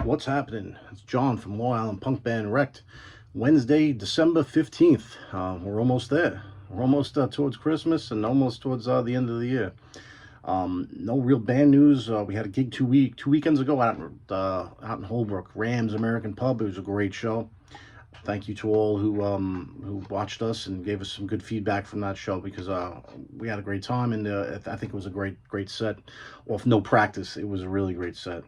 What's happening? It's John from Long Island punk band Wrecked. Wednesday, December 15th. We're almost there. We're almost towards Christmas and almost towards the end of the year. No real band news. We had a gig two weekends ago out in Holbrook, Rams American Pub. It was a great show. Thank you to all who watched us and gave us some good feedback from that show, because we had a great time, and I think it was a great set. Off no practice, it was a really great set.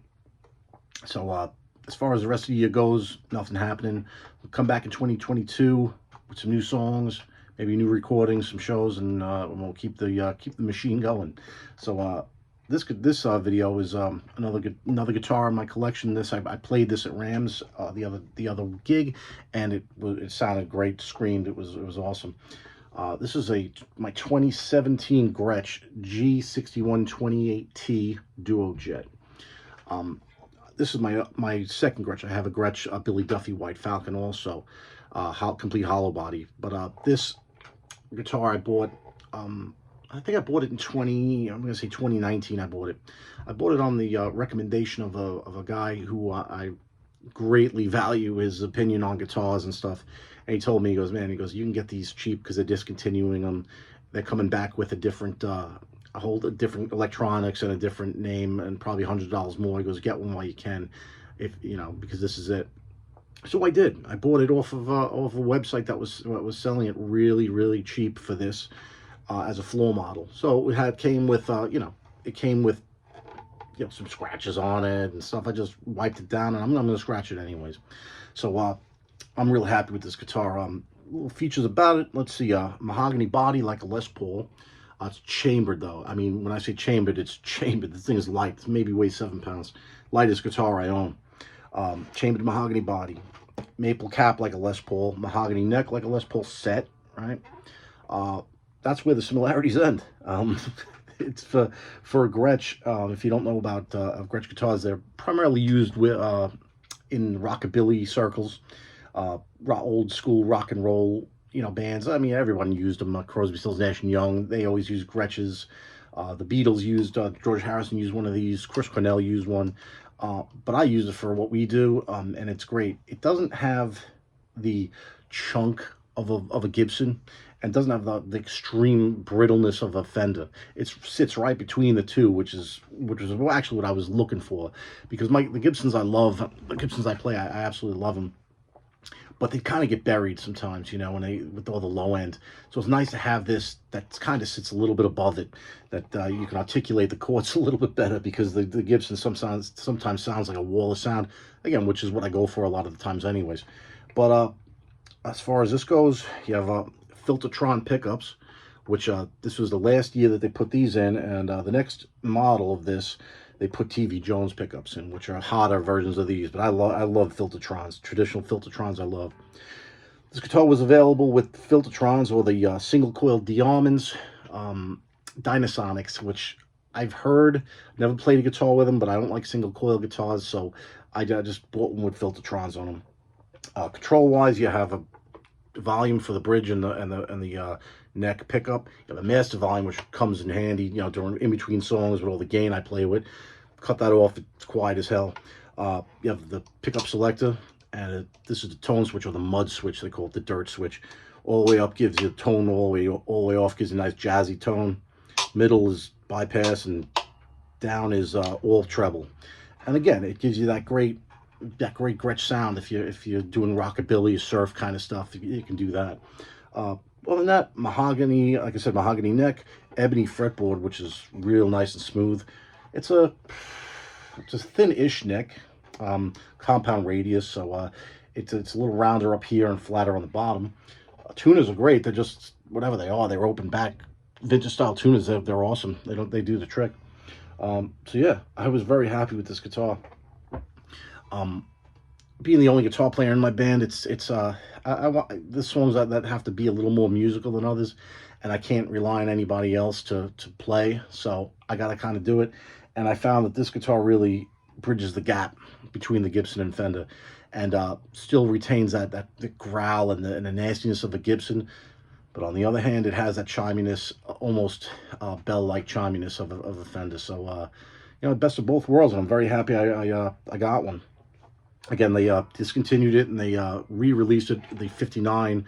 So as far as the rest of the year goes, nothing happening. We'll come back in 2022 with some new songs, maybe new recordings, some shows, and we'll keep the machine going. So this video is another guitar in my collection. I played this at Rams the other gig, and it sounded great. Screamed. It was awesome. This is my 2017 Gretsch G6128T Duo Jet. This is my second Gretsch. I have a Gretsch Billy Duffy White Falcon also, complete hollow body. But this guitar I bought, I think I bought it in 2019. I bought it on the recommendation of a guy who I greatly value his opinion on guitars and stuff. And he told me, he goes, you can get these cheap because they're discontinuing them. They're coming back with a different different electronics and a different name, and probably $100 more. He goes, get one while you can, because this is it. So I did. I bought it off of a website that was selling it really cheap for this as a floor model. So it came with some scratches on it and stuff. I just wiped it down, and I'm going to scratch it anyways. So I'm real happy with this guitar. Little features about it. Let's see. Mahogany body like a Les Paul. It's chambered though. I mean, when I say chambered, it's chambered. The thing is light. It maybe weighs 7 pounds. Lightest guitar I own. Chambered mahogany body. Maple cap like a Les Paul. Mahogany neck like a Les Paul set. Right. That's where the similarities end. It's for a Gretsch. If you don't know about Gretsch guitars, they're primarily used in rockabilly circles, old school rock and roll, bands. I mean, everyone used them. Crosby, Stills, Nash and Young. They always used Gretsch's. The Beatles used, George Harrison used one of these. Chris Cornell used one. But I use it for what we do, and it's great. It doesn't have the chunk of a Gibson, and doesn't have the extreme brittleness of a Fender. It sits right between the two, which is actually what I was looking for, because the Gibsons I love, the Gibsons I play, I absolutely love them. But they kind of get buried sometimes, with all the low end. So it's nice to have this that kind of sits a little bit above it, that you can articulate the chords a little bit better, because the Gibson sometimes sounds like a wall of sound, again, which is what I go for a lot of the times anyways. But as far as this goes, you have Filtertron pickups, which this was the last year that they put these in, and the next model of this, they put TV Jones pickups in, which are hotter versions of these. But I love Filtertrons, traditional Filtertrons I love. This guitar was available with Filtertrons or the single coil D-Almonds, Dynasonics, which I've heard. Never played a guitar with them, but I don't like single coil guitars, so I just bought one with Filtertrons on them. Control-wise, you have a volume for the bridge and the neck pickup. You have a master volume, which comes in handy, in between songs with all the gain I play with. Cut that off, it's quiet as hell. You have the pickup selector, and this is the tone switch, or the mud switch, they call it, the dirt switch. All the way up gives you a tone, all the way off gives you a nice jazzy tone. Middle is bypass, and down is all treble. And again, it gives you that great Gretsch sound. If you're doing rockabilly, surf kind of stuff, you can do that. Other than that, mahogany, like I said, mahogany neck, ebony fretboard, which is real nice and smooth. It's a thin-ish neck, compound radius, so it's a little rounder up here and flatter on the bottom. Tuners are great. They're just whatever they are. They're open back vintage style tuners. They're awesome. They do the trick. So yeah, I was very happy with this guitar. Being the only guitar player in my band, I want the songs that have to be a little more musical than others, and I can't rely on anybody else to play, so I gotta kind of do it. And I found that this guitar really bridges the gap between the Gibson and Fender, and still retains the growl and the nastiness of a Gibson, but on the other hand, it has that chiminess, almost bell-like chiminess of a Fender. So best of both worlds, and I'm very happy I got one. Again, they discontinued it, and they re-released it, the 59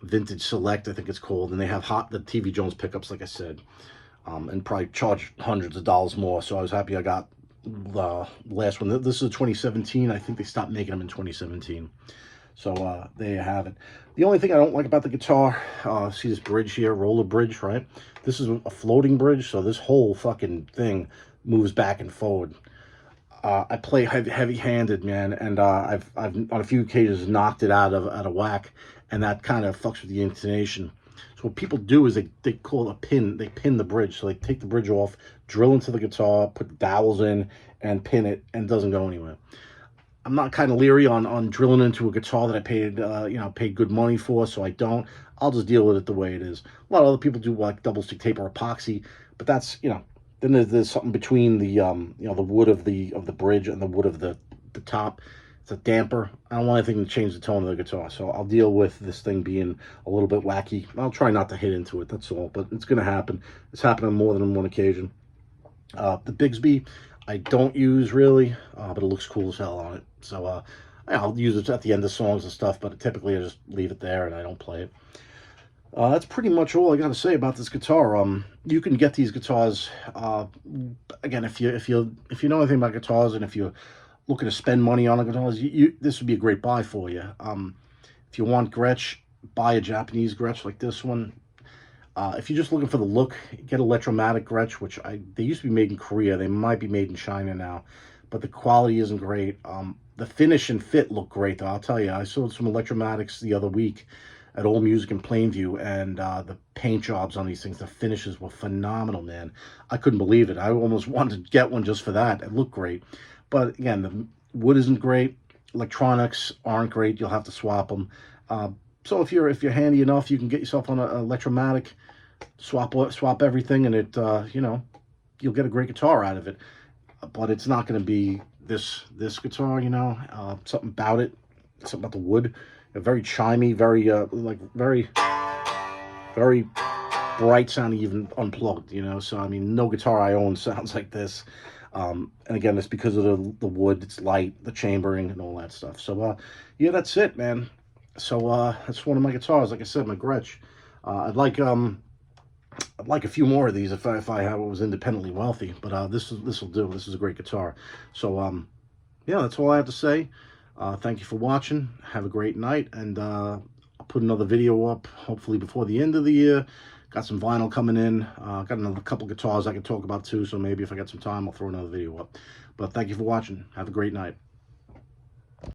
Vintage Select, I think it's called, and they have the TV Jones pickups, like I said, and probably charge hundreds of dollars more. So I was happy I got the last one. This is a 2017. I think they stopped making them in 2017. So there you have it. The only thing I don't like about the guitar, see this bridge here, roller bridge, right? This is a floating bridge, so this whole fucking thing moves back and forward. I play heavy-handed, man, and I've on a few occasions knocked it out of whack, and that kind of fucks with the intonation. So what people do is they call it a pin. They pin the bridge, so they take the bridge off, drill into the guitar, put the dowels in, and pin it, and it doesn't go anywhere. I'm not kind of leery on drilling into a guitar that I paid paid good money for, so I don't. I'll just deal with it the way it is. A lot of other people do like double stick tape or epoxy, but that's then there's something between the the wood of the bridge and the wood of the top. It's a damper. I don't want anything to change the tone of the guitar, so I'll deal with this thing being a little bit wacky. I'll try not to hit into it. That's all, but it's going to happen. It's happened on more than one occasion. The Bigsby, I don't use really, but it looks cool as hell on it. So I'll use it at the end of songs and stuff, but typically I just leave it there and I don't play it. That's pretty much all I got to say about this guitar. You can get these guitars again if you know anything about guitars, and if you're looking to spend money on a guitar, this would be a great buy for you. If you want Gretsch, buy a Japanese Gretsch like this one. If you're just looking for the look, get Electromatic Gretsch, which they used to be made in Korea. They might be made in China now, but the quality isn't great. The finish and fit look great, though. I'll tell you, I sold some Electromatics the other week at Old Music in Plainview, and the paint jobs on these things, the finishes were phenomenal, man. I couldn't believe it. I almost wanted to get one just for that. It looked great. But again, the wood isn't great. Electronics aren't great. You'll have to swap them. So if you're handy enough, you can get yourself on an Electromatic, swap everything, and it you'll get a great guitar out of it. But it's not going to be this guitar, something about it, something about the wood, very chimey, very very bright sounding, even unplugged. So I mean, no guitar I own sounds like this. And again, it's because of the wood. It's light, the chambering, and all that stuff. So yeah, that's it, man. So that's one of my guitars. Like I said, my Gretsch. I'd like a few more of these if I was independently wealthy. But this will do. This is a great guitar. So yeah, that's all I have to say. Thank you for watching. Have a great night, and I'll put another video up hopefully before the end of the year. Got some vinyl coming in. Got another couple guitars I can talk about too, so maybe if I get some time, I'll throw another video up. But thank you for watching. Have a great night.